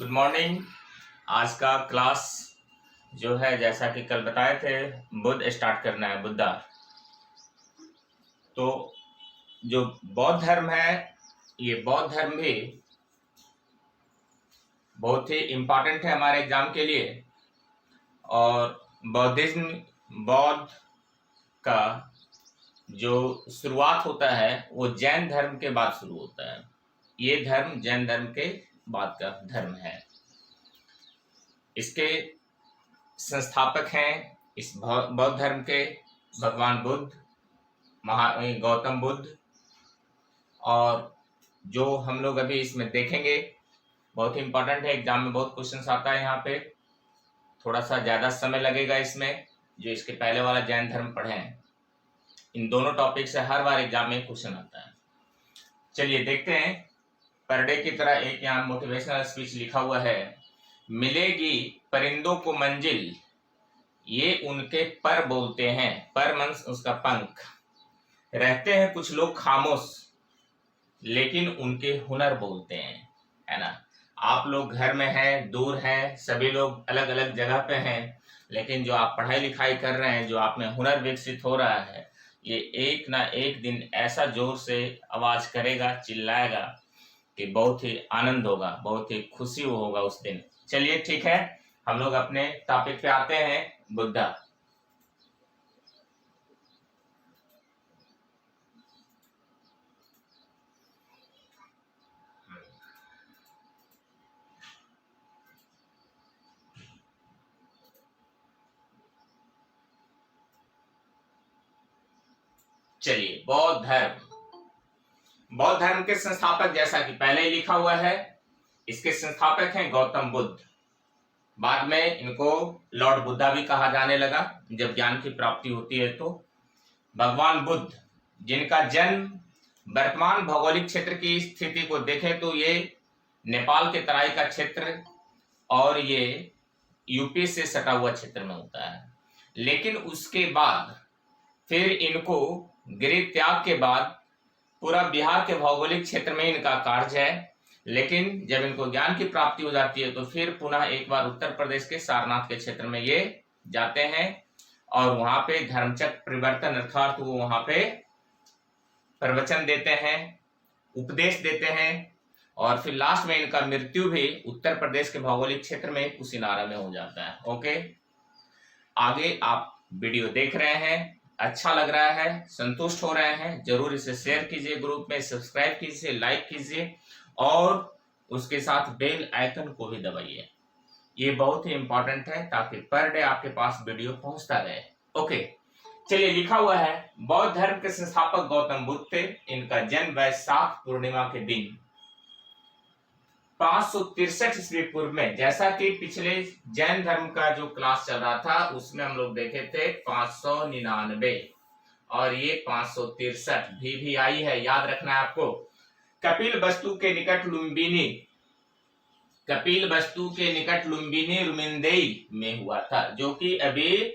Good morning. आज का class जो है जैसा कि कल बताए थे बुद्ध स्टार्ट करना है बुद्धा। तो जो बौद्ध धर्म है ये बौद्ध धर्म भी बहुत ही इम्पोर्टेंट है हमारे एग्जाम के लिए। और बौद्ध का जो शुरुआत होता है वो जैन धर्म के बाद शुरू होता है। ये धर्म जैन धर्म के बाद का धर्म है। इसके संस्थापक हैं इस बौद्ध धर्म के भगवान बुद्ध, गौतम बुद्ध। और जो हम लोग अभी इसमें देखेंगे बहुत ही इंपॉर्टेंट है, एग्जाम में बहुत क्वेश्चंस आता है। यहाँ पे थोड़ा सा ज्यादा समय लगेगा इसमें। जो इसके पहले वाला जैन धर्म पढ़े हैं इन दोनों टॉपिक से हर बार एग्जाम में क्वेश्चन आता है। चलिए देखते हैं। पर डे की तरह एक यहाँ मोटिवेशनल स्पीच लिखा हुआ है, मिलेगी परिंदों को मंजिल ये उनके पर बोलते हैं। पर मंस उसका पंख। रहते हैं कुछ लोग खामोश लेकिन उनके हुनर बोलते हैं, है ना। आप लोग घर में हैं, दूर हैं, सभी लोग अलग अलग जगह पे हैं, लेकिन जो आप पढ़ाई लिखाई कर रहे हैं, जो आप में हुनर विकसित हो रहा है, ये एक ना एक दिन ऐसा जोर से आवाज करेगा, चिल्लाएगा कि बहुत ही आनंद होगा, बहुत ही खुशी होगा उस दिन। चलिए ठीक है, हम लोग अपने टॉपिक पे आते हैं, बुद्धा। चलिए बौद्ध धर्म के संस्थापक जैसा कि पहले ही लिखा हुआ है, इसके संस्थापक हैं गौतम बुद्ध। बाद में इनको लॉर्ड बुद्धा भी कहा जाने लगा जब ज्ञान की प्राप्ति होती है। तो भगवान बुद्ध जिनका जन्म वर्तमान भौगोलिक क्षेत्र की स्थिति को देखें तो ये नेपाल के तराई का क्षेत्र और ये यूपी से सटा हुआ क्षेत्र में होता है। लेकिन उसके बाद फिर इनको गृह त्याग के बाद पूरा बिहार के भौगोलिक क्षेत्र में इनका कार्य है। लेकिन जब इनको ज्ञान की प्राप्ति हो जाती है तो फिर पुनः एक बार उत्तर प्रदेश के सारनाथ के क्षेत्र में ये जाते हैं और वहां पे धर्मचक्र परिवर्तन अर्थात वो वहां पे प्रवचन देते हैं, उपदेश देते हैं और फिर लास्ट में इनका मृत्यु भी उत्तर प्रदेश के भौगोलिक क्षेत्र में कुशीनारा में हो जाता है। ओके, आगे आप वीडियो देख रहे हैं, अच्छा लग रहा है, संतुष्ट हो रहे हैं, जरूर इसे शेयर कीजिए, ग्रुप में सब्सक्राइब कीजिए, लाइक कीजिए और उसके साथ बेल आइकन को भी दबाइए। ये बहुत ही इंपॉर्टेंट है ताकि पर डे आपके पास वीडियो पहुंचता रहे। ओके, चलिए लिखा हुआ है बौद्ध धर्म के संस्थापक गौतम बुद्ध थे। इनका जन्म वैशाख पूर्णिमा के दिन 563 ईस्वी पूर्व में, जैसा कि पिछले जैन धर्म का जो क्लास चल रहा था उसमें हम लोग देखे थे 599 और ये 563 भी आई है, याद रखना है आपको। कपिल वस्तु के निकट लुम्बिनी रुमिंदेई में हुआ था, जो कि अभी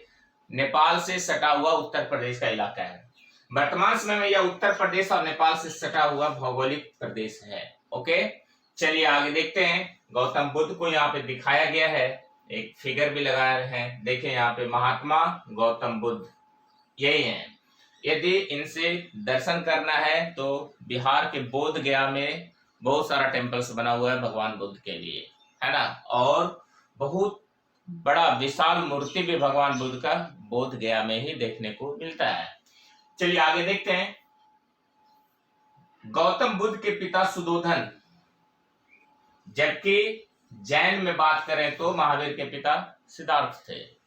नेपाल से सटा हुआ उत्तर प्रदेश का इलाका है। वर्तमान समय में यह उत्तर प्रदेश और नेपाल से सटा हुआ भौगोलिक प्रदेश है। ओके, चलिए आगे देखते हैं। गौतम बुद्ध को यहाँ पे दिखाया गया है, एक फिगर भी लगाए हैं, देखें यहाँ पे महात्मा गौतम बुद्ध यही हैं। यदि इनसे दर्शन करना है तो बिहार के बोध गया में बहुत सारा टेम्पल्स बना हुआ है भगवान बुद्ध के लिए, है ना। और बहुत बड़ा विशाल मूर्ति भी भगवान बुद्ध का बोध गया में ही देखने को मिलता है। चलिए आगे देखते हैं। गौतम बुद्ध के पिता सुदोधन, जबकि जैन में बात करें तो महावीर के पिता सिद्धार्थ थे।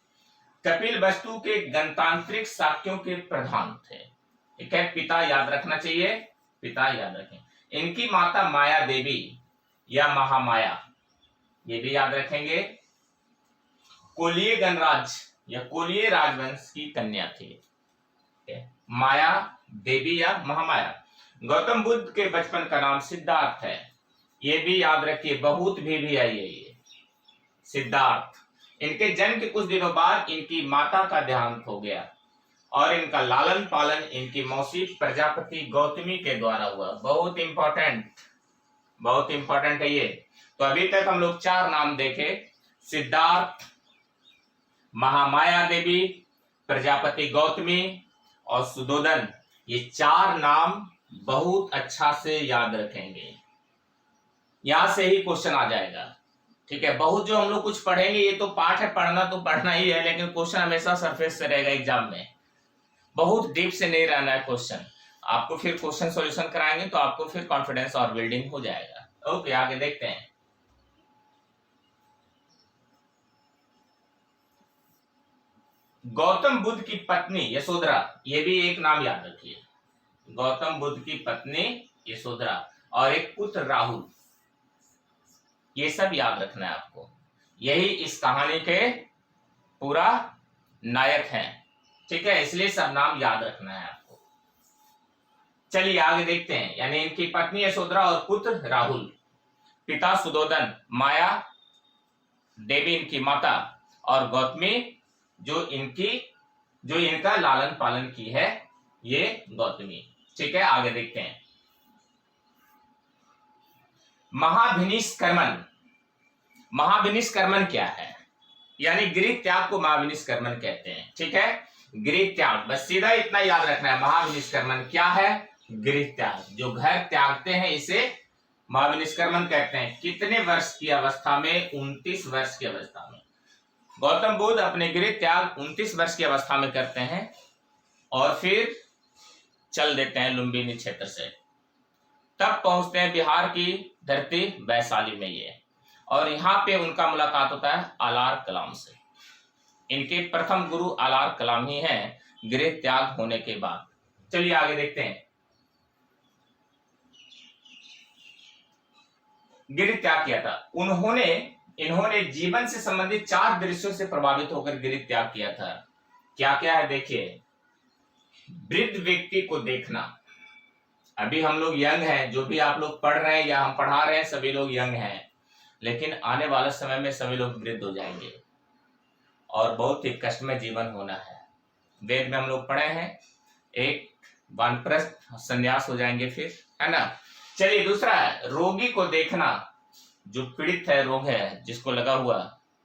कपिल वस्तु के गणतांत्रिक शाक्यों के प्रधान थे। ठीक है, पिता याद रखना चाहिए, पिता याद रखें। इनकी माता माया देवी या महामाया, ये भी याद रखेंगे, कोलीय गणराज या कोलीय राजवंश की कन्या थी, माया देवी या महामाया। गौतम बुद्ध के बचपन का नाम सिद्धार्थ है, ये भी याद रखिए, बहुत भी आई है ये सिद्धार्थ। इनके जन्म के कुछ दिनों बाद इनकी माता का देहांत हो गया और इनका लालन पालन इनकी मौसी प्रजापति गौतमी के द्वारा हुआ। बहुत इंपॉर्टेंट है ये। तो अभी तक हम लोग 4 नाम देखे, सिद्धार्थ, महामाया देवी, प्रजापति गौतमी और सुदोधन। ये 4 नाम बहुत अच्छा से याद रखेंगे, यहां से ही क्वेश्चन आ जाएगा। ठीक है, बहुत जो हम लोग कुछ पढ़ेंगे ये तो पाठ है, पढ़ना तो पढ़ना ही है, लेकिन क्वेश्चन हमेशा सरफेस से रहेगा एग्जाम में, बहुत डीप से नहीं रहना है क्वेश्चन। आपको फिर क्वेश्चन सॉल्यूशन कराएंगे तो आपको फिर कॉन्फिडेंस और बिल्डिंग हो जाएगा। ओके, आगे देखते हैं। गौतम बुद्ध की पत्नी यशोधरा, ये भी एक नाम याद रखिए, गौतम बुद्ध की पत्नी यशोधरा और एक पुत्र राहुल, ये सब याद रखना है आपको। यही इस कहानी के पूरा नायक हैं। ठीक है, इसलिए सब नाम याद रखना है आपको। चलिए आगे देखते हैं। यानी इनकी पत्नी यशोधरा और पुत्र राहुल, पिता सुदोधन, माया देवी इनकी माता, और गौतमी जो इनका लालन पालन की है, ये गौतमी। ठीक है, आगे देखते हैं। महाभिनिष्कर्मण, महाभिनिष्कर्मण क्या है? यानी गृह त्याग को महाभिनिष्कर्मण कहते हैं। ठीक है, गृह त्याग, बस सीधा इतना याद रखना है। महाभिनिष्कर्मण क्या है? गृह त्याग, जो घर त्यागते हैं इसे महाभिनिष्कर्मण कहते हैं। कितने वर्ष की अवस्था में? 29 वर्ष की अवस्था में। गौतम बुद्ध अपने गृह त्याग 29 वर्ष की अवस्था में करते हैं और फिर चल देते हैं लुम्बिनी क्षेत्र से। तब पहुंचते हैं बिहार की धरती वैशाली में ये, और यहाँ पे उनका मुलाकात होता है आलार कलाम से। इनके प्रथम गुरु आलार कलाम ही हैं गृह त्याग होने के बाद। चलिए आगे देखते हैं। गृह त्याग किया था इन्होंने जीवन से संबंधित 4 दृश्यों से प्रभावित होकर गृह त्याग किया था। क्या क्या है देखिए। वृद्ध व्यक्ति को देखना, अभी हम लोग यंग हैं, जो भी आप लोग पढ़ रहे हैं या हम पढ़ा रहे हैं सभी लोग यंग हैं, लेकिन आने वाले समय में सभी लोग वृद्ध हो जाएंगे और बहुत ही कष्टमय जीवन होना है। वेद में हम लोग पढ़े हैं, एक वानप्रस्थ संन्यास हो जाएंगे फिर, है ना। चलिए दूसरा है रोगी को देखना, जो पीड़ित है, रोग है, जिसको लगा हुआ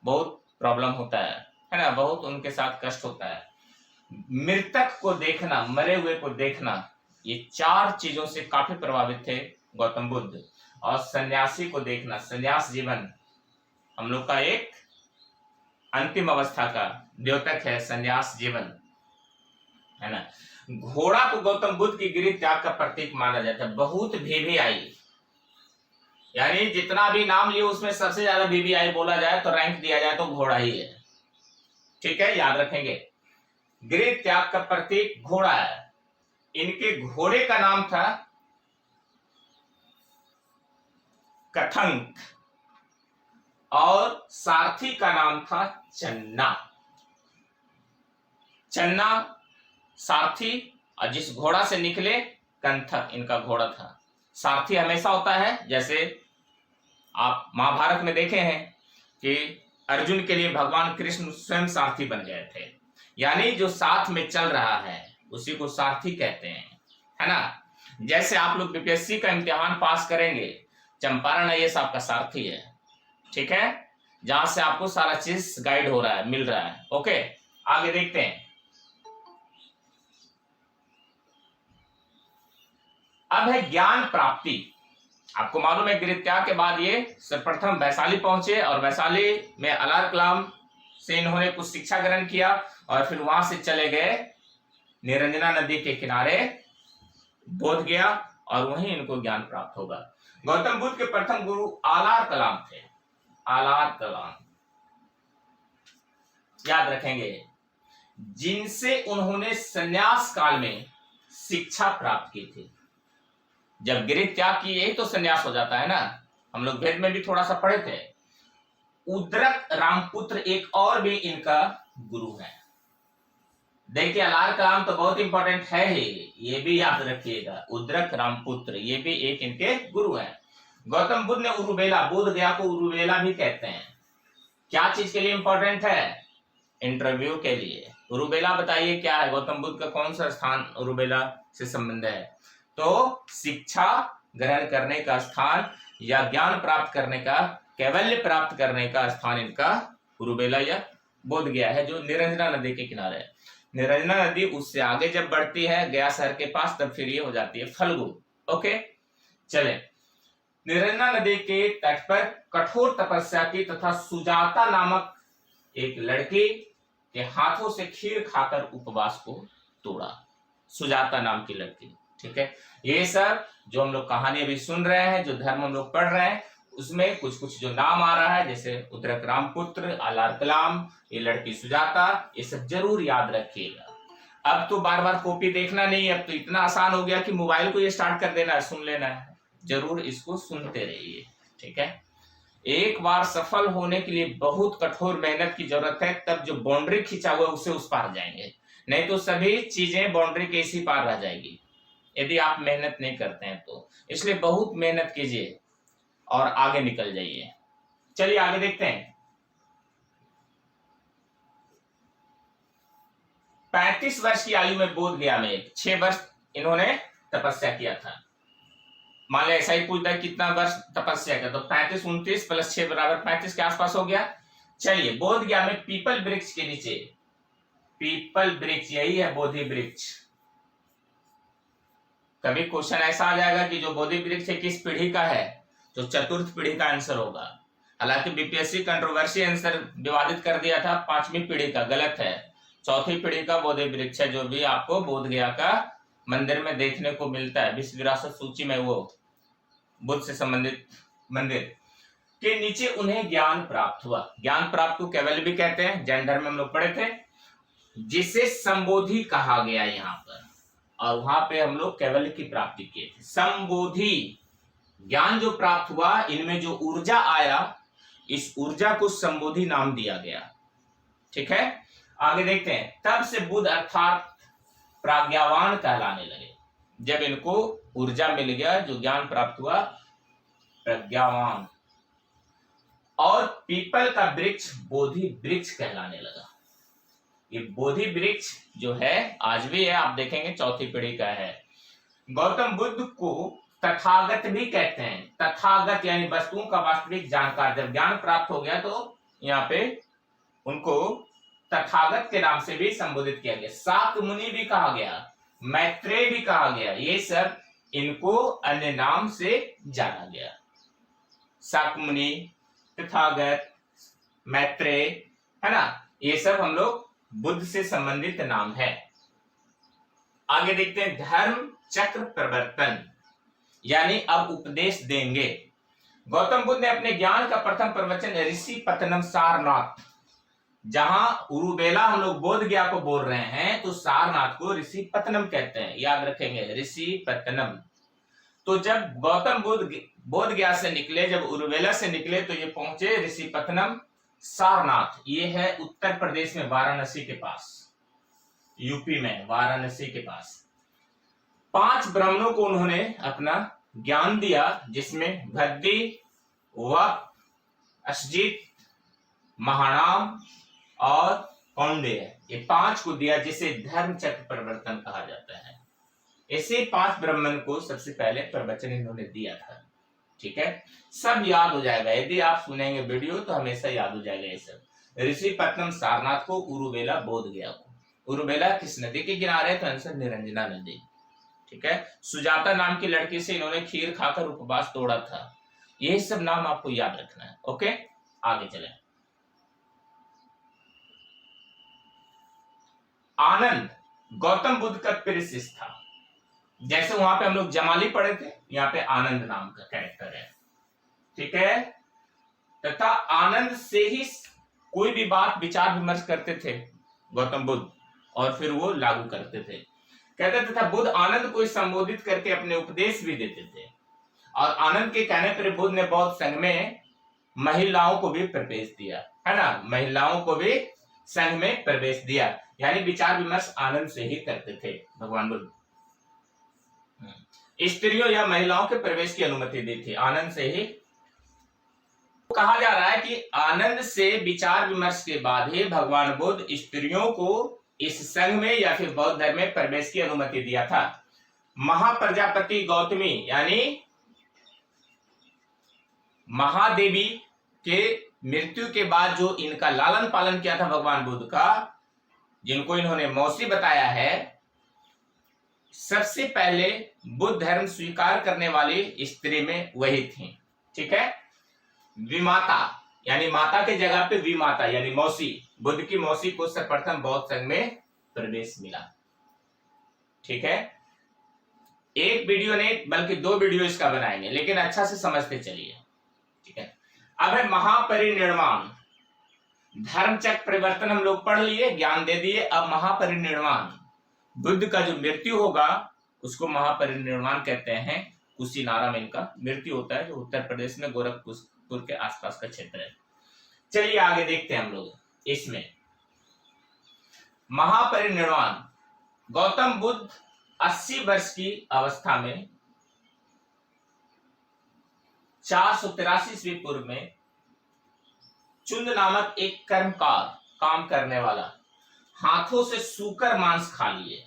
बहुत प्रॉब्लम होता है ना, बहुत उनके साथ कष्ट होता है। मृतक को देखना, मरे हुए को देखना, ये 4 चीजों से काफी प्रभावित थे गौतम बुद्ध। और सन्यासी को देखना, सन्यास जीवन हम लोग का एक अंतिम अवस्था का द्योतक है, सन्यास जीवन, है ना। घोड़ा को गौतम बुद्ध की गृह त्याग का प्रतीक माना जाता है। बहुत VVI, यानी जितना भी नाम लिए उसमें सबसे ज्यादा VVI बोला जाए तो रैंक दिया जाए तो घोड़ा ही है। ठीक है, याद रखेंगे। गृह त्याग का प्रतीक घोड़ा है। इनके घोड़े का नाम था कथंक और सारथी का नाम था चन्ना। चन्ना सारथी, और जिस घोड़ा से निकले कंथक इनका घोड़ा था। सारथी हमेशा होता है, जैसे आप महाभारत में देखे हैं कि अर्जुन के लिए भगवान कृष्ण स्वयं सारथी बन गए थे। यानी जो साथ में चल रहा है उसी को सारथी कहते हैं, है ना। जैसे आप लोग BPSC का इम्तिहान पास करेंगे, चंपारण IAS आपका सारथी है। ठीक है, जहां से आपको सारा चीज गाइड हो रहा है, मिल रहा है। ओके, आगे देखते हैं। अब है ज्ञान प्राप्ति। आपको मालूम है गृह त्याग के बाद ये सर्वप्रथम वैशाली पहुंचे और वैशाली में आलार कलाम से इन्होंने कुछ शिक्षा ग्रहण किया और फिर वहां से चले गए निरंजना नदी के किनारे बोध गया और वहीं इनको ज्ञान प्राप्त होगा। गौतम बुद्ध के प्रथम गुरु आलार कलाम थे। आलार कलाम याद रखेंगे, जिनसे उन्होंने संन्यास काल में शिक्षा प्राप्त की थी। जब गृह त्याग की यही तो संन्यास हो जाता है ना। हम लोग वेद में भी थोड़ा सा पढ़े थे। उद्रक रामपुत्र एक और भी इनका गुरु है। देखिए आलार कलाम तो बहुत इंपॉर्टेंट है ही, ये भी याद रखिएगा। उद्रक रामपुत्र ये भी एक इनके गुरु हैं। गौतम बुद्ध ने उरुबेला, बोध गया को उरुबेला भी कहते हैं। क्या चीज के लिए इंपॉर्टेंट है? इंटरव्यू के लिए। उरुबेला बताइए क्या है? गौतम बुद्ध का कौन सा स्थान उरुबेला से संबंध है? तो शिक्षा ग्रहण करने का स्थान या ज्ञान प्राप्त करने का, कैवल्य प्राप्त करने का स्थान इनका उरुबेला या बोध गया है, जो निरंजना नदी के किनारे है। निरंजना नदी उससे आगे जब बढ़ती है गया शहर के पास, तब फिर ये हो जाती है फल्गु। ओके, चले। निरंजना नदी के तट पर कठोर तपस्या की तथा सुजाता नामक एक लड़की के हाथों से खीर खाकर उपवास को तोड़ा। सुजाता नाम की लड़की, ठीक है। ये सब जो हम लोग कहानी अभी सुन रहे हैं, जो धर्म हम लोग पढ़ रहे हैं, उसमें कुछ कुछ जो नाम आ रहा है, जैसे उद्रक रामपुत्र, आलार कलाम, ये लड़की सुजाता, ये सब जरूर याद रखिएगा। अब तो बार बार कॉपी देखना नहीं, अब तो इतना आसान हो गया कि मोबाइल को ये स्टार्ट कर देना है, सुन लेना है। जरूर इसको सुनते रहिए, ठीक है। एक बार सफल होने के लिए बहुत कठोर मेहनत की जरूरत है, तब जो बाउंड्री खींचा हुआ है उसे उस पार जाएंगे, नहीं तो सभी चीजें बाउंड्री के इसी पार रह जाएगी यदि आप मेहनत नहीं करते हैं तो। इसलिए बहुत मेहनत कीजिए और आगे निकल जाइए। चलिए आगे देखते हैं। 35 वर्ष की आयु में बोध गया में 6 वर्ष इन्होंने तपस्या किया था। मान लिया ऐसा ही पूछता है कितना वर्ष तपस्या किया, तो 35 29 प्लस 6 बराबर 35 के आसपास हो गया। चलिए, बोध गया में पीपल वृक्ष के नीचे, पीपल वृक्ष यही है बोधि वृक्ष। कभी क्वेश्चन ऐसा आ जाएगा कि जो बोधि वृक्ष है किस पीढ़ी का है, जो चतुर्थ पीढ़ी का आंसर होगा। हालांकि बीपीएससी कंट्रोवर्सी आंसर विवादित कर दिया था 5वीं पीढ़ी का, गलत है। 4थी पीढ़ी का बोधि वृक्ष है, जो भी आपको बोध गया का मंदिर में देखने को मिलता है। विश्व विरासत सूची में वो बुद्ध से संबंधित मंदिर के नीचे उन्हें ज्ञान प्राप्त हुआ। ज्ञान प्राप्त को कैवल्य भी कहते हैं, जैन धर्म में हम लोग पढ़े थे, जिसे संबोधि कहा गया यहाँ पर, और वहां पे हम लोग कैवल्य की प्राप्ति किए थे। संबोधि ज्ञान जो प्राप्त हुआ, इनमें जो ऊर्जा आया, इस ऊर्जा को संबोधि नाम दिया गया, ठीक है। आगे देखते हैं। तब से बुद्ध अर्थात प्राज्ञावान कहलाने लगे। जब इनको ऊर्जा मिल गया, जो ज्ञान प्राप्त हुआ, प्रज्ञावान, और पीपल का वृक्ष बोधि वृक्ष कहलाने लगा। ये बोधि वृक्ष जो है आज भी है, आप देखेंगे 4थी पीढ़ी का है। गौतम बुद्ध को तथागत भी कहते हैं। तथागत यानी वस्तुओं का वास्तविक जानकार। जब ज्ञान प्राप्त हो गया तो यहाँ पे उनको तथागत के नाम से भी संबोधित किया गया। शाक्य मुनि भी कहा गया, मैत्रेय भी कहा गया। ये सब इनको अन्य नाम से जाना गया। शाक्य मुनि, तथागत, मैत्रेय, है ना, ये सब हम लोग बुद्ध से संबंधित नाम है। आगे देखते हैं। धर्म चक्र प्रवर्तन, यानी अब उपदेश देंगे। गौतम बुद्ध ने अपने ज्ञान का प्रथम प्रवचन ऋषि पत्तनम सारनाथ, जहां उरुबेला हम लोग बोध गया को बोल रहे हैं, तो सारनाथ को ऋषि पत्तनम कहते हैं, याद रखेंगे, ऋषि पत्तनम। तो जब गौतम बुद्ध बोध गया से निकले, जब उरुबेला से निकले, तो ये पहुंचे ऋषि पत्तनम सारनाथ। ये है उत्तर प्रदेश में, वाराणसी के पास, यूपी में वाराणसी के पास। 5 ब्राह्मणों को उन्होंने अपना ज्ञान दिया, जिसमें भद्दी, वक, अश्जित, महानाम और कौंडेय, ये 5 को दिया, जिसे धर्म चक्र प्रवर्तन कहा जाता है। ऐसे 5 ब्राह्मण को सबसे पहले प्रवचन इन्होंने दिया था, ठीक है। सब याद हो जाएगा, यदि आप सुनेंगे वीडियो तो हमेशा याद हो जाएगा ये सब। ऋषि पत्तनम सारनाथ को, उरुबेला बोध गया को। उरुबेला किस नदी के किनारे है, तो आंसर निरंजना नदी, ठीक है। सुजाता नाम की लड़की से इन्होंने खीर खाकर उपवास तोड़ा था। यही सब नाम आपको याद रखना है, ओके। आगे चले। आनंद गौतम बुद्ध का प्रिय शिष्य था। जैसे वहां पे हम लोग जमाली पढ़े थे, यहाँ पे आनंद नाम का कैरेक्टर है, ठीक है। तथा आनंद से ही कोई भी बात विचार विमर्श करते थे गौतम बुद्ध, और फिर वो लागू करते थे। कहते तथा बुद्ध आनंद को संबोधित करके अपने उपदेश भी देते थे। और आनंद के कहने पर बुद्ध ने बौद्ध संघ में महिलाओं को भी प्रवेश दिया, है ना, महिलाओं को भी संघ में प्रवेश दिया। यानी विचार विमर्श आनंद से ही करते थे भगवान बुद्ध। स्त्रियों या महिलाओं के प्रवेश की अनुमति दी थी आनंद से ही। कहा जा रहा है कि आनंद से विचार विमर्श के बाद ही भगवान बुद्ध स्त्रियों को इस संघ में या फिर बौद्ध धर्म में प्रवेश की अनुमति दिया था। महाप्रजापति गौतमी यानी महादेवी के मृत्यु के बाद जो इनका लालन पालन किया था भगवान बुद्ध का, जिनको इन्होंने मौसी बताया है, सबसे पहले बुद्ध धर्म स्वीकार करने वाली स्त्री में वही थी। ठीक है, विमाता यानी माता के जगह पे विमाता यानी मौसी, बुद्ध की मौसी को सर्वप्रथम बौद्ध संघ में प्रवेश मिला। ठीक है, एक वीडियो नहीं बल्कि 2 वीडियो इसका बनाएंगे, लेकिन अच्छा से समझते चलिए। ठीक है, अब है महापरिनिर्वाण। धर्मचक्र परिवर्तन हम लोग पढ़ लिए, ज्ञान दे दिए। अब महापरिनिर्वाण, बुद्ध का जो मृत्यु होगा उसको महापरिनिर्वाण कहते हैं। कुशीनारा में इनका मृत्यु होता है, जो उत्तर प्रदेश में गोरखपुर के आसपास का क्षेत्र है। चलिए आगे देखते हैं हम लोग इसमें। महापरिनिर्वाण, गौतम बुद्ध 80 वर्ष की अवस्था में 483 ईस्वी पूर्व में चुंद नामक एक कर्मकार, काम करने वाला, हाथों से सूकर मांस खा लिए,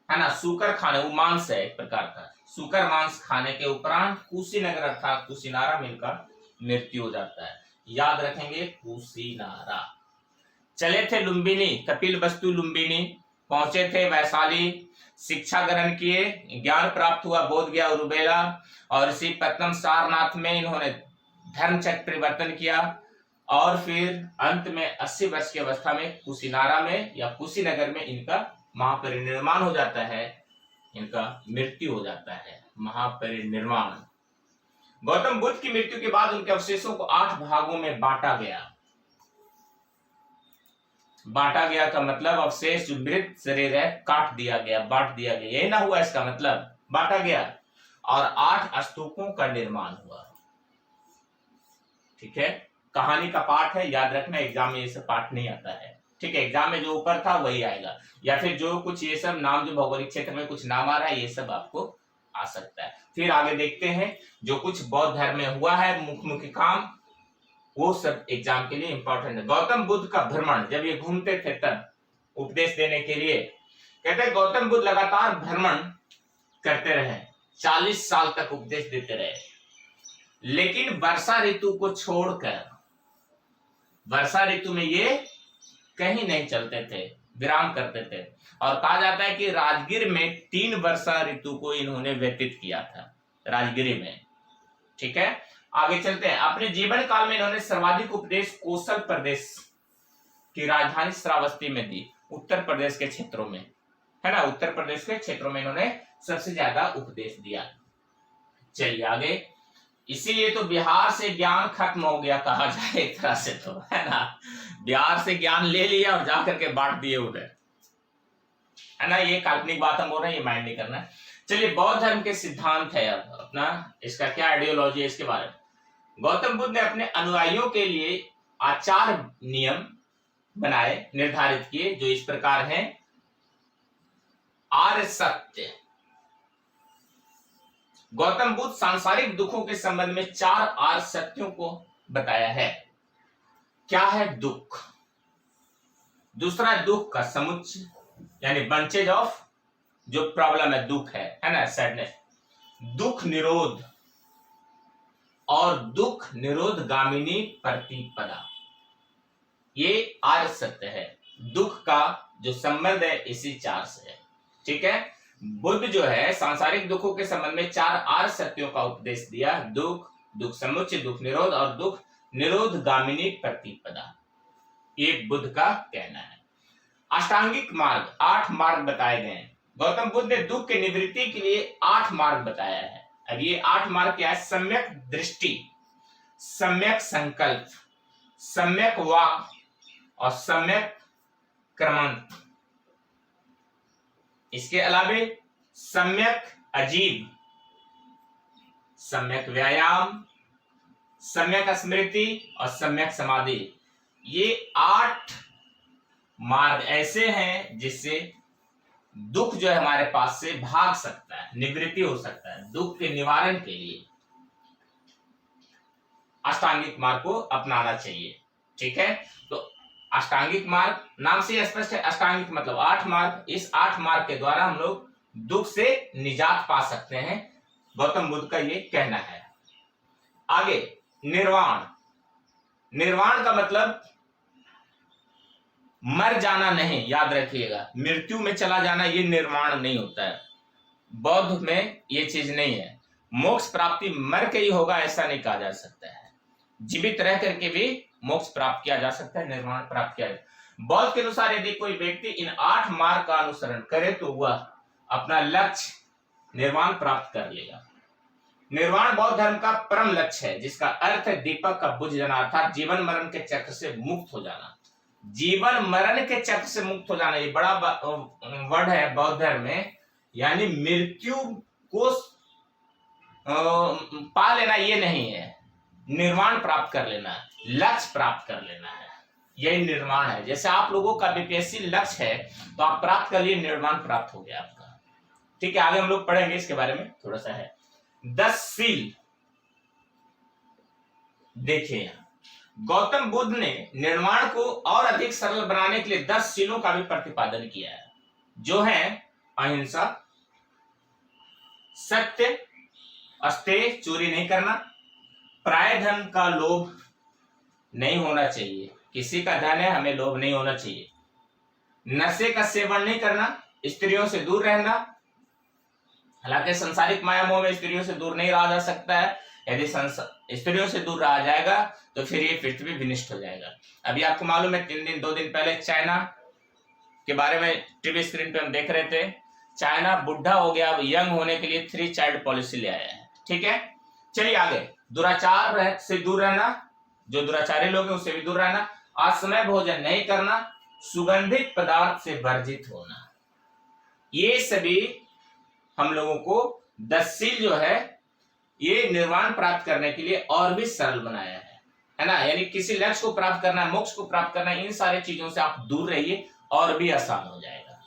है ना। सूकर खाने, वो मांस है एक प्रकार का, सूकर मांस खाने के उपरांत कुशीनगर अर्थात कुशीनारा में इनका मृत्यु हो जाता है। याद रखेंगे, कुशीनारा। चले थे लुम्बिनी, कपिलवस्तु लुम्बिनी, पहुंचे थे वैशाली, शिक्षा ग्रहण किए, ज्ञान प्राप्त हुआ बोध गया उरुबेला, और इसी पत्तनम सारनाथ में इन्होंने धर्मचक्र परिवर्तन किया, और फिर अंत में 80 वर्ष की अवस्था में कुशीनारा में या कुशीनगर में इनका महापरिनिर्वाण हो जाता है, इनका मृत्यु हो जाता है। महापरिनिर्वाण। गौतम बुद्ध की मृत्यु के बाद उनके अवशेषों को 8 भागों में बांटा गया। बांटा गया का मतलब अवशेष जो मृत शरीर है काट दिया गया, बांट दिया गया, यही ना हुआ इसका मतलब, बांटा गया, और 8 स्तूपों का निर्माण हुआ। ठीक है, कहानी का पाठ है, याद रखना, एग्जाम में ये सब पाठ नहीं आता है। ठीक है, एग्जाम में जो ऊपर था वही आएगा, या फिर जो कुछ ये सब नाम जो भौगोलिक क्षेत्र में कुछ नाम आ रहा है ये सब आपको आ सकता है। फिर आगे देखते हैं जो कुछ बौद्ध धर्म में हुआ है मुख्य काम, वो सब एग्जाम के लिए इंपॉर्टेंट है। गौतम बुद्ध का भ्रमण, जब ये घूमते थे तब उपदेश देने के लिए, कहते हैं गौतम बुद्ध लगातार भ्रमण करते रहे, 40 साल तक उपदेश देते रहे, लेकिन वर्षा ऋतु को छोड़कर, वर्षा ऋतु में ये कहीं नहीं चलते थे, विराम करते थे। और कहा जाता है कि राजगीर में 3 वर्षा ऋतु को इन्होंने व्यतीत किया था, राजगिरी में। ठीक है, आगे चलते हैं। अपने जीवन काल में इन्होंने सर्वाधिक उपदेश कोसल प्रदेश की राजधानी श्रावस्ती में दी, उत्तर प्रदेश के क्षेत्रों में, है ना, उत्तर प्रदेश के क्षेत्रों में इन्होंने सबसे ज्यादा उपदेश दिया। चलिए आगे। इसीलिए तो बिहार से ज्ञान खत्म हो गया कहा जाए एक तरह से, तो है ना, बिहार से ज्ञान ले लिया और जाकर के बांट दिए उधर, है ना। ये काल्पनिक बात हम बोल रहे हैं, ये माइंड नहीं करना है। चलिए, बौद्ध धर्म के सिद्धांत है अब अपना, इसका क्या आइडियोलॉजी है इसके बारे में। गौतम बुद्ध ने अपने अनुयायियों के लिए आचार नियम बनाए, निर्धारित किए, जो इस प्रकार हैं। आर्य सत्य। गौतम बुद्ध सांसारिक दुखों के संबंध में 4 आर्य सत्यों को बताया है। क्या है? दुख। दूसरा, दुख का समुच्चय यानी बंचेज ऑफ जो प्रॉब्लम है, दुख है ना, सैडनेस। दुख निरोध और दुख निरोध गामिनी प्रतिपदा, ये आर्य सत्य है। दुख का जो संबंध है इसी 4 से है। ठीक है, बुद्ध जो है सांसारिक दुखों के संबंध में 4 आर्य सत्यों का उपदेश दिया। दुख, दुख समुच्चय, दुख निरोध और दुख निरोध गामिनी प्रतिपदा, ये बुद्ध का कहना है। अष्टांगिक मार्ग, 8 मार्ग बताए गए हैं। गौतम बुद्ध ने दुख के निवृत्ति के लिए 8 मार्ग बताया है। अब ये 8 मार्ग क्या है? सम्यक दृष्टि, सम्यक संकल्प, सम्यक वाक और सम्यक कर्मांत। इसके अलावे सम्यक अजीब, सम्यक व्यायाम, सम्यक स्मृति और सम्यक समाधि, ये 8 मार्ग ऐसे हैं जिससे दुख जो है हमारे पास से भाग सकता है, निवृत्ति हो सकता है। दुख के निवारण के लिए अष्टांगिक मार्ग को अपनाना चाहिए। ठीक है, तो अष्टांगिक मार्ग नाम से स्पष्ट है। अष्टांगिक मतलब 8 मार्ग। इस 8 मार्ग के द्वारा हम लोग दुख से निजात पा सकते हैं, गौतम बुद्ध का ये कहना है। आगे, निर्वाण। निर्वाण का मतलब मर जाना नहीं, याद रखिएगा, मृत्यु में चला जाना ये निर्वाण नहीं होता है। बौद्ध में ये चीज नहीं है। मोक्ष प्राप्ति मर के ही होगा ऐसा नहीं कहा जा सकता है। जीवित रह करके भी मोक्ष प्राप्त किया जा सकता है, निर्वाण प्राप्त किया जाए। बौद्ध के अनुसार यदि कोई व्यक्ति इन 8 मार्ग का अनुसरण करे तो वह अपना लक्ष्य निर्वाण प्राप्त कर लेगा। निर्वाण बौद्ध धर्म का परम लक्ष्य है, जिसका अर्थ है दीपक का बुझ जाना, अर्थात जीवन मरण के चक्र से मुक्त हो जाना। जीवन मरण के चक्र से मुक्त हो जाना, ये बड़ा वर्ड है बौद्ध धर्म में, यानी मृत्यु को पा लेना ये नहीं है, निर्वाण प्राप्त कर लेना है, लक्ष्य प्राप्त कर लेना है, यही निर्वाण है। जैसे आप लोगों का बीपीएससी लक्ष्य है तो आप प्राप्त कर लिए, निर्वाण प्राप्त हो गया आपका। ठीक है, आगे हम लोग पढ़ेंगे इसके बारे में थोड़ा सा है। 10 सील देखिए, गौतम बुद्ध ने निर्वाण को और अधिक सरल बनाने के लिए 10 सीलों का भी प्रतिपादन किया है, जो है अहिंसा, सत्य, अस्तेय, चोरी नहीं करना, पराय धन का लोभ नहीं होना चाहिए, किसी का धन है हमें लोभ नहीं होना चाहिए, नशे का सेवन नहीं करना, स्त्रियों से दूर रहना, हालांकि संसारिक माया मोह में स्त्रियों से दूर नहीं रहा जा सकता है, यदि स्त्रियों से दूर रहा जाएगा तो फिर ये पृथ्वी विनिष्ट हो जाएगा। अभी आपको मालूम है 2 दिन पहले चाइना के बारे में टीवी स्क्रीन पे हम देख रहे थे। चाइना बुढ़ा हो गया, अब यंग होने के लिए 3 चाइल्ड पॉलिसी ले आया है। ठीक है, चलिए आगे। दुराचार से दूर रहना, जो दुराचारी लोग हैं उससे भी दूर रहना, असमय भोजन नहीं करना, सुगंधित पदार्थ से वर्जित होना, ये सभी हम लोगों को 10 सील जो है ये निर्वाण प्राप्त करने के लिए और भी सरल बनाया है ना। यानी किसी लक्ष्य को प्राप्त करना है, मोक्ष को प्राप्त करना है, इन सारे चीजों से आप दूर रहिए और भी आसान हो जाएगा।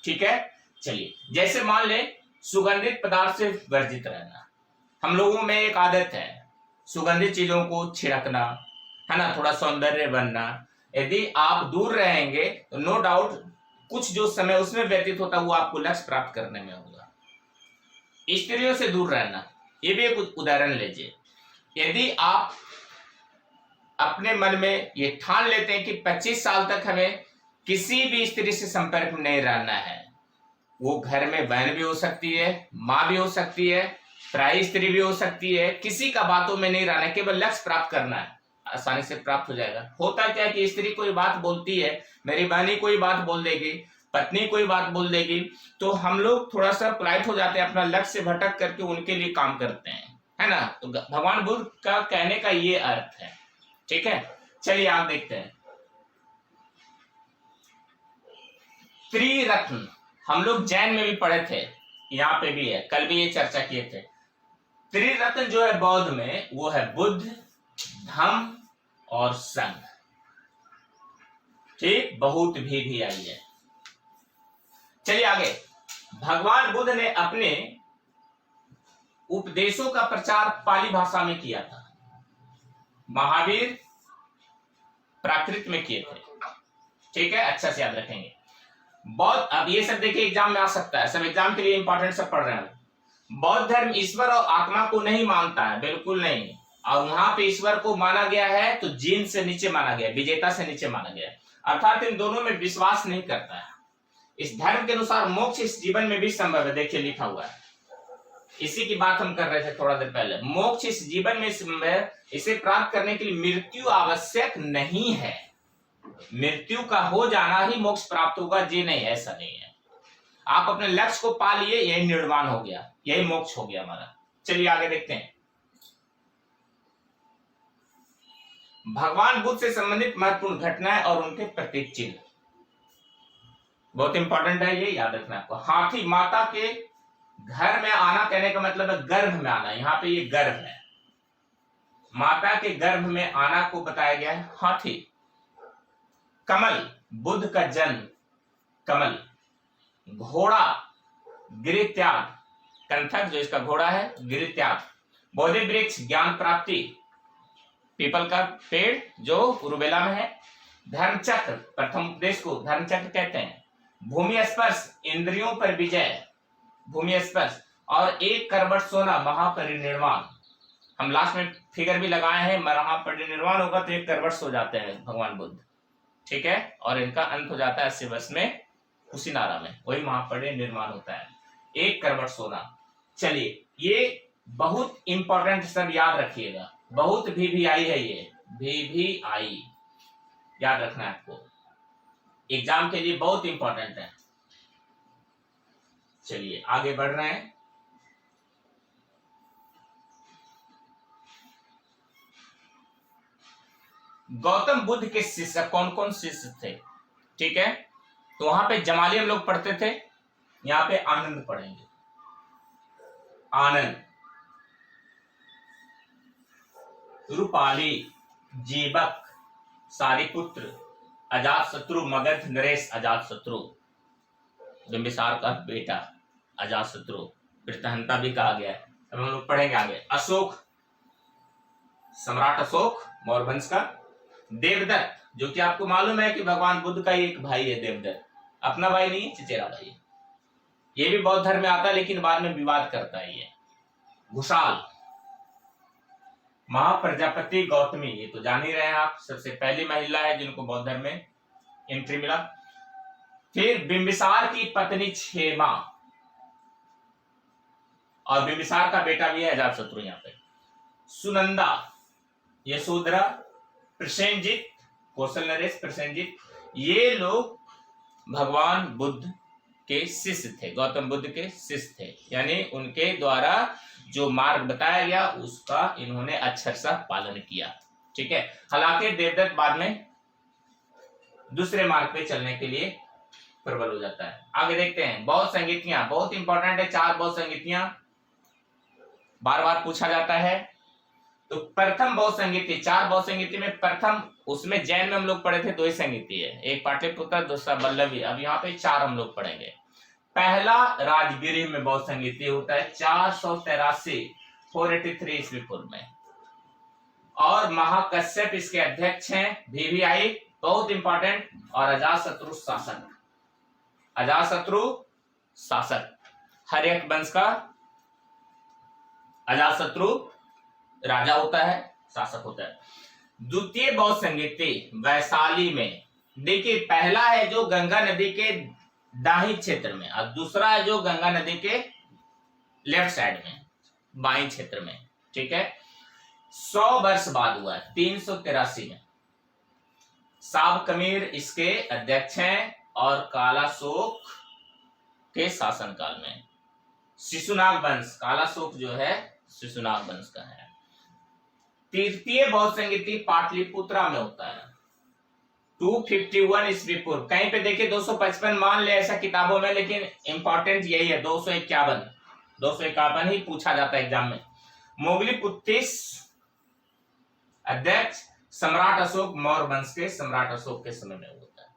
ठीक है, चलिए जैसे मान ले सुगंधित पदार्थ से वर्जित रहना। हम लोगों में एक आदत है सुगंधित चीजों को छिड़कना, है ना, थोड़ा सौंदर्य बनना। यदि आप दूर रहेंगे तो नो डाउट कुछ जो समय उसमें व्यतीत होता है वो आपको लक्ष्य प्राप्त करने में होगा। स्त्रियों से दूर रहना, ये भी एक उदाहरण लीजिए। यदि आप अपने मन में ये ठान लेते हैं कि 25 साल तक हमें किसी भी स्त्री से संपर्क में नहीं रहना है, वो घर में बहन भी हो सकती है, माँ भी हो सकती है, पराई स्त्री भी हो सकती है, किसी का बातों में नहीं रहना है, केवल लक्ष्य प्राप्त करना है, आसानी से प्राप्त हो जाएगा। होता क्या है कि स्त्री कोई बात बोलती है, मेरी बहनी कोई बात बोल देगी, पत्नी कोई बात बोल देगी, तो हम लोग थोड़ा सा पोलाइट हो जाते हैं, अपना लक्ष्य से भटक करके उनके लिए काम करते हैं, है ना। तो भगवान बुद्ध का कहने का ये अर्थ है। ठीक है, चलिए आप देखते हैं। त्रिरत्न हम लोग जैन में भी पढ़े थे, यहाँ पे भी है, कल भी ये चर्चा किए थे। त्रिरत्न जो है बौद्ध में वो है बुद्ध, धम्म और संघ। ठीक, बहुत भी आई है। चलिए आगे। भगवान बुद्ध ने अपने उपदेशों का प्रचार पाली भाषा में किया था, महावीर प्राकृत में किए थे। ठीक है, अच्छा से याद रखेंगे। बौद्ध, अब ये सब देखिए एग्जाम में आ सकता है, सब एग्जाम के लिए इंपॉर्टेंट सब पढ़ रहे हैं। बौद्ध धर्म ईश्वर और आत्मा को नहीं मानता है, बिल्कुल नहीं। और वहां पे ईश्वर को माना गया है तो जीन से नीचे माना गया, विजेता से नीचे माना गया, अर्थात इन दोनों में विश्वास नहीं करता है। इस धर्म के अनुसार मोक्ष इस जीवन में भी संभव है, देखिए लिखा हुआ है, इसी की बात हम कर रहे थे थोड़ा देर पहले। मोक्ष इस जीवन में संभव है, इसे प्राप्त करने के लिए मृत्यु आवश्यक नहीं है, मृत्यु का हो जाना ही मोक्ष प्राप्त होगा, जी नहीं, ऐसा नहीं है। आप अपने लक्ष्य को पा लिए, यही निर्वाण हो गया, यही मोक्ष हो गया हमारा। चलिए आगे देखते हैं। भगवान बुद्ध से संबंधित महत्वपूर्ण घटनाएं और उनके प्रतीक चिन्ह बहुत इंपॉर्टेंट है, ये याद रखना आपको। हाथी, माता के घर में आना कहने का मतलब है गर्भ में आना, यहाँ पे ये गर्भ है, माता के गर्भ में आना को बताया गया है हाथी। कमल, बुद्ध का जन्म कमल। घोड़ा, गिर त्याग, कंथक जो इसका घोड़ा है, गिर त्याग। बोधि वृक्ष, ज्ञान प्राप्ति, पीपल का पेड़ जो उरुबेला में है। धर्मचक्र, प्रथम उपदेश को धर्मचक्र कहते हैं। भूमि स्पर्श, इंद्रियों पर विजय, भूमि स्पर्श। और 1 करवट सोना, महापरिनिर्वाण। हम लास्ट में फिगर भी लगाए हैं, महापरिनिर्वाण होगा तो 1 करोड़ वर्ष हो जाते हैं भगवान बुद्ध, ठीक है, और इनका अंत हो जाता है 80 वर्ष में कुशीनारा में, वही महापरिनिर्वाण होता है, 1 करोड़ वर्ष होना। चलिए, ये बहुत इंपॉर्टेंट, सब याद रखिएगा, बहुत VVI है, ये VVI याद रखना है आपको, एग्जाम के लिए बहुत इंपॉर्टेंट है। चलिए आगे बढ़ रहे हैं। गौतम बुद्ध के शिष्य कौन कौन शिष्य थे, ठीक है, तो वहां पे जमाली हम लोग पढ़ते थे, यहाँ पे आनंद पढ़ेंगे, आनंद, रूपाली, जीवक, सारिपुत्र, अजातशत्रु, मगध नरेश अजातशत्रु, बिंबिसार का बेटा अजातशत्रु, वृत्रहंता भी कहा गया है। अब हम लोग पढ़ेंगे आगे। अशोक, सम्राट अशोक मौर्य वंश का। देवदत्त, जो कि आपको मालूम है कि भगवान बुद्ध का ही एक भाई है देवदत्त, अपना भाई नहीं, चचेरा भाई, ये भी बौद्ध धर्म में आता है लेकिन बाद में विवाद करता है ये। घुसाल, महाप्रजापति गौतमी, ये तो जान ही रहे हैं आप, सबसे पहली महिला है जिनको बौद्ध धर्म में एंट्री मिला। फिर बिंबिसार की पत्नी क्षेमा, और बिंबिसार का बेटा भी है अजातशत्रु यहाँ पे। सुनंदा, यशोधरा, प्रसेनजित, कौशल नरेश, प्रसेनजित, ये लोग भगवान बुद्ध के शिष्य थे, गौतम बुद्ध के शिष्य थे, यानी उनके द्वारा जो मार्ग बताया गया उसका इन्होंने अक्षरशः पालन किया, ठीक है। हालांकि देवदत्त बाद में दूसरे मार्ग पे चलने के लिए प्रबल हो जाता है। आगे देखते हैं। बौद्ध संगीतियां बहुत इंपॉर्टेंट है, 4 बौद्ध संगीतियां बार बार पूछा जाता है। तो प्रथम बौद्ध संगीति, 4 बौद्ध संगीति में प्रथम, उसमें जैन में हम लोग पढ़े थे 2 ही संगीति है, एक पाटलिपुत्र, दूसरा वल्लभी। अब यहाँ पे 4 हम लोग पढ़ेंगे। पहला राजगिरी में बौद्ध संगीति होता है 483 ईस्वी पूर्व में, और महाकश्यप इसके अध्यक्ष हैं। VVI बहुत इंपॉर्टेंट, और अजातशत्रु शासक, अजातशत्रु शासक, हर्यक वंश का अजातशत्रु राजा होता है, शासक होता है। द्वितीय बौद्ध संगीति वैशाली में, देखिए पहला है जो गंगा नदी के दाहिने क्षेत्र में, और दूसरा है जो गंगा नदी के लेफ्ट साइड में, बाएं क्षेत्र में, ठीक है। 100 वर्ष बाद हुआ है, 383 में। साबकमीर इसके अध्यक्ष हैं, और कालाशोक के शासनकाल में। शिशुनाग वंश, कालाशोक जो है शिशुनाग वंश का है। तृतीय बौद्ध संगीति पाटलिपुत्रा में होता है 251 ईस्वी पूर्व। कहीं पे देखिए 255 मान ले ऐसा किताबों में, लेकिन इंपॉर्टेंट यही है 251 ही पूछा जाता है एग्जाम में। मोगलीपुत्तिस अध्यक्ष, सम्राट अशोक मौर्य वंश के सम्राट अशोक के समय में होता है।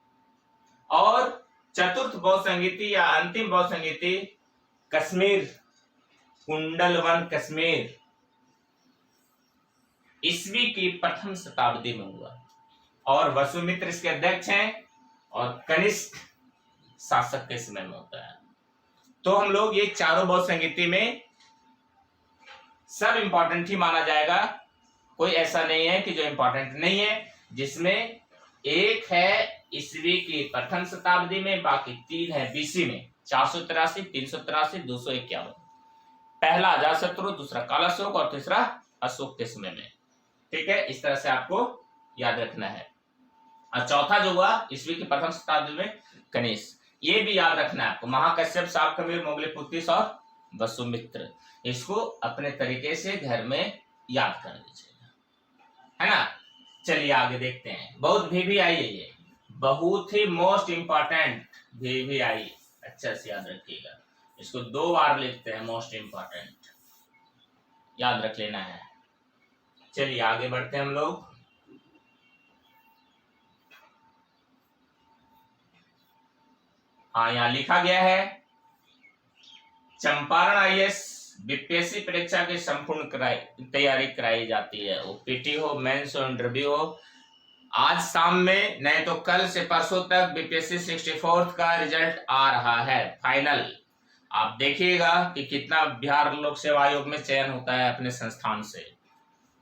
और चतुर्थ बौद्ध संगीति या अंतिम बौद्ध संगीति कश्मीर, कुंडलवन कश्मीर, ईस्वी की प्रथम शताब्दी में हुआ, और वसुमित्र इसके अध्यक्ष हैं, और कनिष्क शासक के समय में होता है। तो हम लोग ये चारों बौद्ध संगीति में सब इंपॉर्टेंट ही माना जाएगा, कोई ऐसा नहीं है कि जो इंपॉर्टेंट नहीं है, जिसमें एक है ईस्वी की प्रथम शताब्दी में, बाकी 3 है BC में, 483, 383, 251। पहला अजातशत्रु, दूसरा कालाशोक, और तीसरा अशोक के समय में, ठीक है। इस तरह से आपको याद रखना है। और चौथा जो हुआ ईस्वी की प्रथम शताब्दी में कनिष्क, ये भी याद रखना है आपको। महाकश्यप, साबकमीर, मोगलीपुत्तिस और वसुमित्र, इसको अपने तरीके से घर में याद कर लीजिएगा, है ना। चलिए आगे देखते हैं। बहुत VVI है ये, बहुत ही मोस्ट इंपॉर्टेंट VVI, अच्छा से याद रखिएगा। इसको 2 बार लिखते हैं, मोस्ट इंपॉर्टेंट, याद रख लेना है। चलिए आगे बढ़ते हैं हम लोग। हाँ, यहाँ लिखा गया है चंपारण IAS BPSC परीक्षा की संपूर्ण तैयारी कराई जाती है, वो PT हो, मेंस हो, इंटरव्यू हो। आज शाम में, नहीं तो कल से परसों तक BPSC 64 का रिजल्ट आ रहा है फाइनल। आप देखिएगा कि कितना बिहार लोक सेवा आयोग में चयन होता है अपने संस्थान से।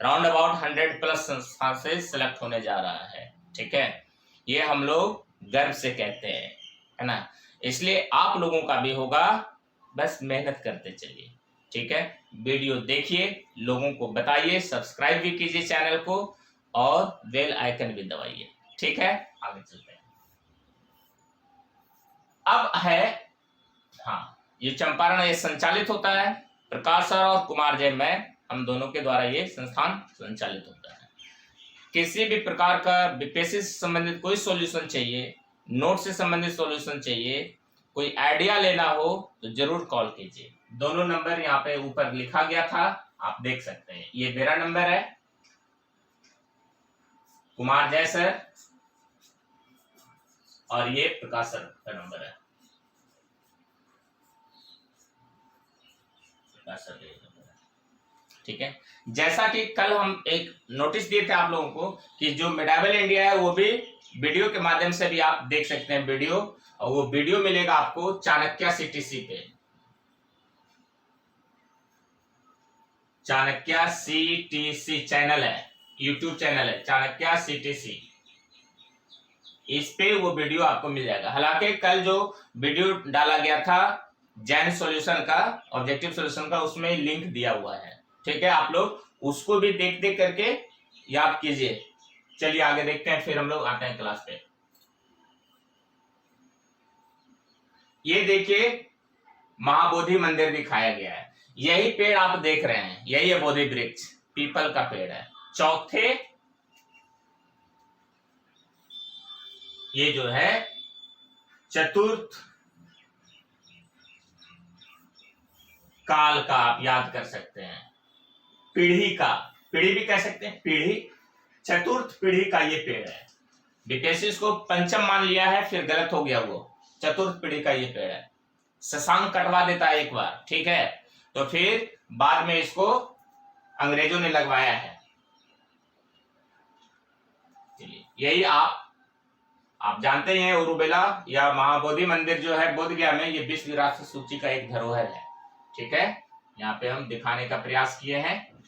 राउंड अबाउट 100+ संस्थान से सिलेक्ट होने जा रहा है। ठीक है, ये हम लोग गर्व से कहते हैं, है ना। इसलिए आप लोगों का भी होगा, बस मेहनत करते चलिए। ठीक है, वीडियो देखिए, लोगों को बताइए, सब्सक्राइब भी कीजिए चैनल को और बेल आइकन भी दबाइए। ठीक है, आगे चलते हैं। अब है, हाँ, ये चंपारण ये संचालित होता है प्रकाश सर और कुमार जय मैं, हम दोनों के द्वारा ये संस्थान संचालित होता है। किसी भी प्रकार का बीपीएससी से संबंधित कोई सॉल्यूशन चाहिए, नोट से संबंधित सॉल्यूशन चाहिए, कोई आइडिया लेना हो तो जरूर कॉल कीजिए। दोनों नंबर यहाँ पे ऊपर लिखा गया था, आप देख सकते हैं। ये मेरा नंबर है, कुमार जय सर, और ये प्रकाश सर का नंबर है, प्रकाश सर का नंबर है। ठीक है, जैसा कि कल हम एक नोटिस दिए थे आप लोगों को कि जो मेडाबल इंडिया है वो भी वीडियो के माध्यम से भी आप देख सकते हैं वीडियो, और वो वीडियो मिलेगा आपको चाणक्य सीटीसी पे, चाणक्य सीटीसी चैनल है, यूट्यूब चैनल है चाणक्य सीटीसी, इस पे वो वीडियो आपको मिल जाएगा। हालांकि कल जो वीडियो डाला गया था जैन सॉल्यूशन का, ऑब्जेक्टिव सॉल्यूशन का, उसमें लिंक दिया हुआ है। ठीक है, आप लोग उसको भी देख देख करके याद कीजिए। चलिए आगे देखते हैं, फिर हम लोग आते हैं क्लास पे। ये देखिए महाबोधि मंदिर दिखाया गया है, यही पेड़ आप देख रहे हैं, यही है बोधि वृक्ष, पीपल का पेड़ है। चौथे ये जो है चतुर्थ काल का आप याद कर सकते हैं, पीढ़ी का, पीढ़ी भी कह सकते हैं, पीढ़ी, चतुर्थ पीढ़ी का ये पेड़ है। बीपीएससी इसको पंचम मान लिया है, फिर गलत हो गया, वो चतुर्थ पीढ़ी का ये पेड़ है। शशांक कटवा देता है एक बार, ठीक है, तो फिर बाद में इसको अंग्रेजों ने लगवाया है। चलिए, यही आप जानते हैं उरुबेला या महाबोधि मंदिर जो है बोध गया में, ये विश्व विरासत सूची का एक धरोहर है। ठीक है, यहाँ पे हम दिखाने का प्रयास किए हैं,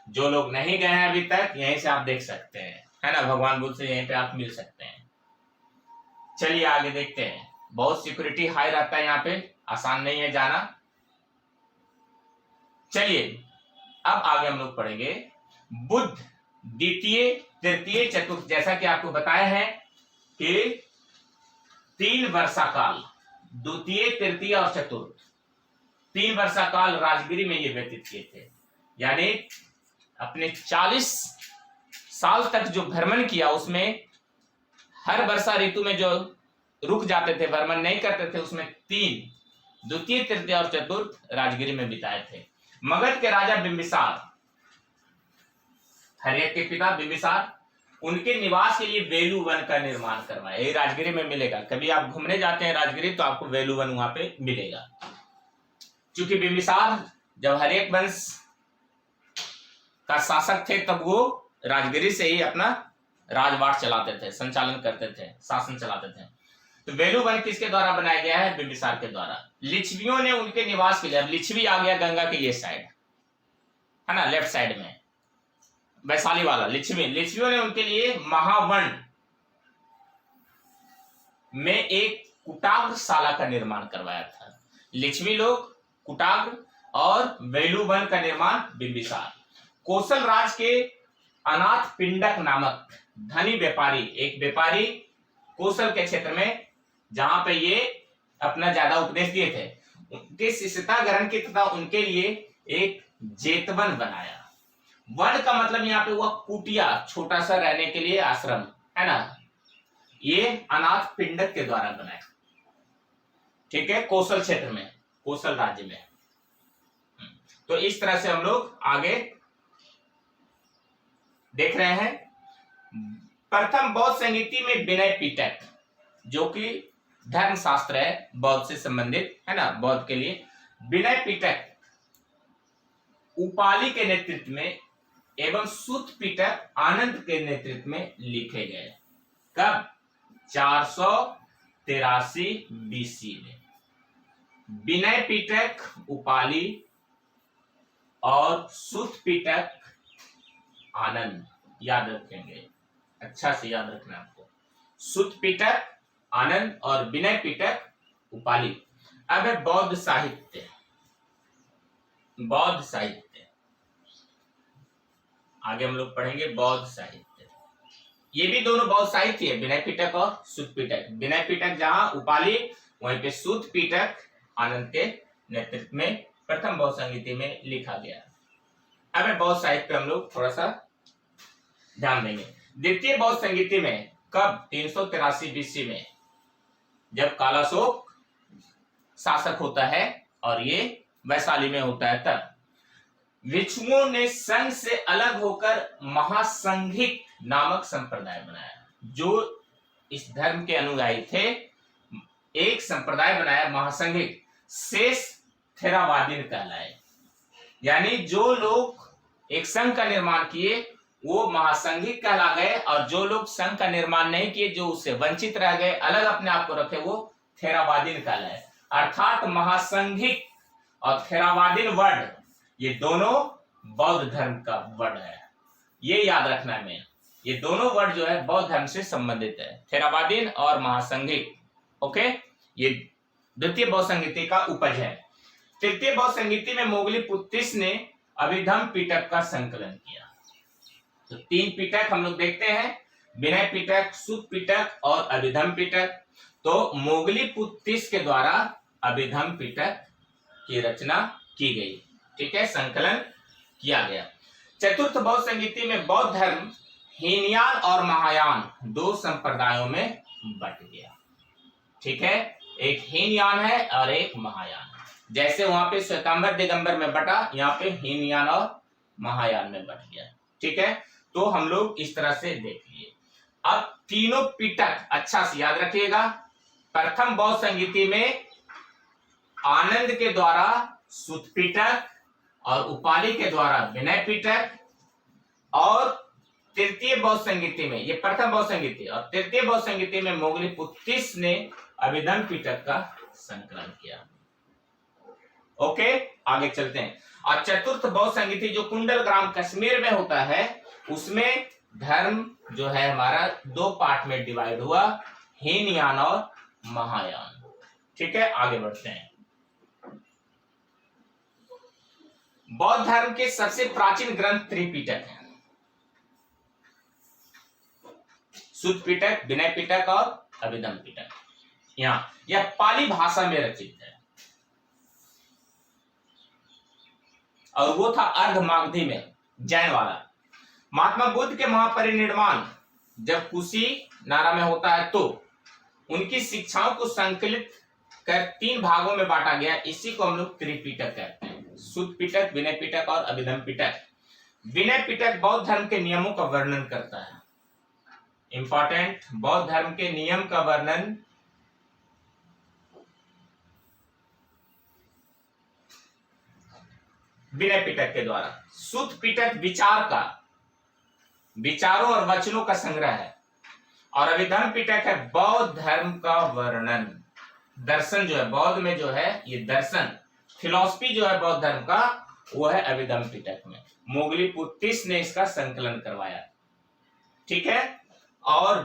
जो लोग नहीं गए हैं अभी तक यहीं से आप देख सकते हैं, है ना, भगवान बुद्ध से यहीं पे आप मिल सकते हैं। चलिए आगे देखते हैं। बहुत सिक्योरिटी हाई रहता है यहाँ पे, आसान नहीं है जाना। चलिए अब आगे हम लोग पढ़ेंगे बुद्ध द्वितीय, तृतीय, चतुर्थ। जैसा कि आपको बताया है कि 3 वर्षा काल, द्वितीय, तृतीय और चतुर्थ, 3 वर्षा काल राजगिरी में ये व्यतीत किए थे। यानी अपने 40 साल तक जो भ्रमण किया, उसमें हर वर्षा ऋतु में जो रुक जाते थे, भ्रमण नहीं करते थे, उसमें 3, द्वितीय, तृतीय और चतुर्थ राजगिरी में बिताए थे। मगध के राजा बिंबिसार, हर्यक के पिता बिंबिसार, उनके निवास के लिए वेलू वन का निर्माण करवाया। ये राजगिरी में मिलेगा, कभी आप घूमने जाते हैं राजगिरी तो आपको वेलू वन वहां पे मिलेगा। क्योंकि बिंबिसार जब हर्यक वंश का शासक थे, तब वो राजगिरी से ही अपना राजवाट चलाते थे, संचालन करते थे, शासन चलाते थे। तो वेलू वन किसके द्वारा बनाया गया है? बिंबिसार के द्वारा। लिच्छवियों ने उनके निवास के लिए, अब लिच्छवी आ गया गंगा के ये साइड, है ना, लेफ्ट साइड में वैशाली वाला लिच्छवी, लिच्छवियों ने उनके लिए महावन में एक कुटाग्रशाला का निर्माण करवाया था। लिच्छवी लोग कुटाग्र और वेलू वन का निर्माण बिंबिसार। कौशल राज के अनाथ पिंडक नामक धनी व्यापारी, एक व्यापारी कौशल के क्षेत्र में जहां पे ये अपना ज्यादा उपदेश दिए थे, उनके शिष्यता ग्रहण की तथा उनके लिए एक जेतवन बनाया। वन का मतलब यहाँ पे हुआ कुटिया, छोटा सा रहने के लिए आश्रम, है ना, ये अनाथ पिंडक के द्वारा बनाया। ठीक है, कौशल क्षेत्र में, कौशल राज्य में। तो इस तरह से हम लोग आगे देख रहे हैं। प्रथम बौद्ध संगीति में विनय पिटक, जो कि धर्म शास्त्र है, बौद्ध से संबंधित, है ना, बौद्ध के लिए। विनय पिटक उपाली के नेतृत्व में एवं सुत पिटक आनंद के नेतृत्व में लिखे गए। कब? 483 BC में। विनय पिटक उपाली और सुत पिटक आनंद, याद रखेंगे, अच्छा से याद रखना आपको। सुत पिटक आनंद और विनय पिटक उपाली। अब है बौद्ध साहित्य। बौद्ध साहित्य आगे हम लोग पढ़ेंगे बौद्ध साहित्य। ये भी दोनों बौद्ध साहित्य है, विनय पिटक और सुत पिटक। विनय पिटक जहां उपाली, वहीं पे सुत पिटक आनंद के नेतृत्व में प्रथम बौद्ध संहिता में लिखा गया। अब बौद्ध साहित्य पे हम लोग थोड़ा सा ध्यान देंगे। द्वितीय बौद्ध संहिता में कब? 383 बीसी में, जब कालाशोक शासक होता है और ये वैशाली में होता है, तब भिक्षुओं ने संघ से अलग होकर महासंघिक नामक संप्रदाय बनाया। जो इस धर्म के अनुयायी थे, एक संप्रदाय बनाया महासंघिक, शेष थेरावादी कहलाए। यानी जो लोग एक संघ का निर्माण किए वो महासंघिक कहला गए, और जो लोग संघ का निर्माण नहीं किए, जो उससे वंचित रह गए, अलग अपने आप को रखे, वो थेरावादी कहलाए। अर्थात महासंघिक और थेरावादी वर्ड, ये दोनों बौद्ध धर्म का वर्ड है। ये याद रखना है, ये दोनों वर्ड जो है बौद्ध धर्म से संबंधित है, थेरावादी और महासंघिक। ओके, ये द्वितीय बौद्ध संहिता का उपज है। तृतीय बौद्ध संहिता में मोगली पुत्तिस ने अभिधम पिटक का संकलन किया। तो 3 पिटक हम लोग देखते हैं, विनय पिटक, सुत पिटक और अभिधम पिटक। तो मोगली पुत्तिस के द्वारा अभिधम पिटक की रचना की गई, ठीक है, संकलन किया गया। चतुर्थ बौद्ध संहिता में बौद्ध धर्म हीनयान और महायान 2 संप्रदायों में बट गया, ठीक है, एक हीनयान है और एक महायान। जैसे वहां पे श्वेतांबर दिगंबर में बटा, यहाँ पे हीनयान और महायान में बट गया, ठीक है। तो हम लोग इस तरह से देख लिए। अब तीनों पिटक अच्छा से याद रखिएगा। प्रथम बौद्ध संहिता में आनंद के द्वारा सुत पिटक और उपाली के द्वारा विनय पिटक, और तृतीय बौद्ध संहिता में, ये प्रथम बौद्ध संहिता, और तृतीय बौद्ध संहिता में मोगली पुत्तिस ने अभिधम पिटक का संकलन किया। ओके, आगे चलते हैं। और चतुर्थ बौद्ध संहिता जो कुंडल ग्राम कश्मीर में होता है, उसमें धर्म जो है हमारा 2 पार्ट में डिवाइड हुआ, हीनयान और महायान, ठीक है। आगे बढ़ते हैं। बौद्ध धर्म के सबसे प्राचीन ग्रंथ त्रिपिटक है, सुत पिटक, विनय पिटक और अभिधम पिटक। यहाँ यह पाली भाषा में रचित है, और वो था अर्ध मागधी में, जैन वाला। महात्मा बुद्ध के महापरिनिर्वाण जब कुशी नारा में होता है, तो उनकी शिक्षाओं को संकलित कर 3 भागों में बांटा गया। इसी को हम लोग त्रिपिटक कहते हैं, सुत पिटक, विनय पिटक और अभिधम पिटक। विनय पिटक बौद्ध धर्म के नियमों का वर्णन करता है। इंपॉर्टेंट, बौद्ध धर्म के नियम का वर्णन विनय पिटक के द्वारा। सुत पिटक विचारों और वचनों का संग्रह है, और अभिधम पिटक है बौद्ध धर्म का वर्णन। दर्शन जो है बौद्ध में, जो है ये दर्शन, फिलॉसफी जो है बौद्ध धर्म का, वो है अभिधम पिटक में। मोगली पुत्तिस ने इसका संकलन करवाया, ठीक है। और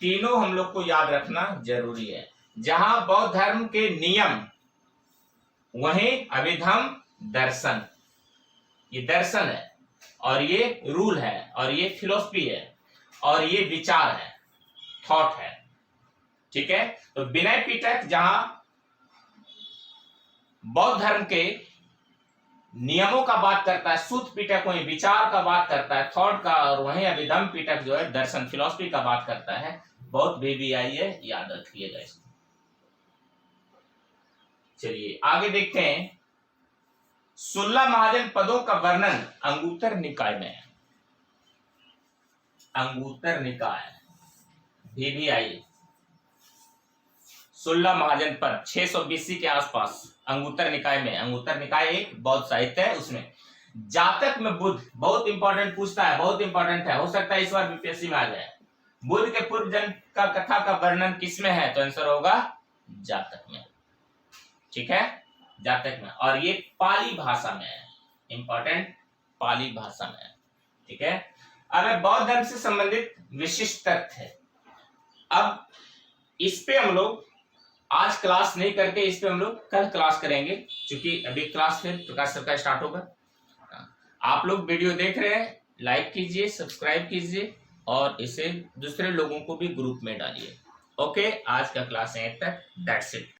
तीनों हम लोग को याद रखना जरूरी है। जहां बौद्ध धर्म के नियम, वहीं अभिधम दर्शन, ये दर्शन है और ये रूल है और ये फिलॉसफी है और ये विचार है, थॉट है, ठीक है। तो विनय पिटक जहां बौद्ध धर्म के नियमों का बात करता है, सुत पिटक वहीं विचार का बात करता है, थॉट का, और वहीं अभिधम पिटक जो है दर्शन, फिलॉसफी का बात करता है। बहुत VVI है, याद रखिएगा इसको। चलिए आगे देखते हैं। 16 महाजन पदों का वर्णन अंगुत्तर निकाय में है। अंगुत्तर निकाय VVI 16 महाजन पद 600 BC के आसपास अंगुत्तर निकाय में। अंगुत्तर निकाय एक बौद्ध साहित्य है, उसमें जातक में बुद्ध बहुत इंपॉर्टेंट पूछता है, बहुत इंपॉर्टेंट है, हो सकता है इस बार बीपीएससी में आ जाए। बुद्ध के पूर्व जन्म का कथा का वर्णन किसमें है? तो आंसर होगा जातक में, ठीक है, जातक में। और ये पाली भाषा में है, इंपॉर्टेंट, पाली भाषा में है, ठीक है। अब है बौद्ध धर्म से संबंधित विशिष्ट तथ्य है। अब इस पे हम लोग आज क्लास नहीं करके इस पे हम लोग कल क्लास करेंगे, क्योंकि अभी क्लास फिर प्रकाश सर का स्टार्ट होगा। आप लोग वीडियो देख रहे हैं, लाइक कीजिए, सब्सक्राइब कीजिए और इसे दूसरे लोगों को भी ग्रुप में डालिए। ओके, आज का क्लास यहीं तक, दैट्स इट।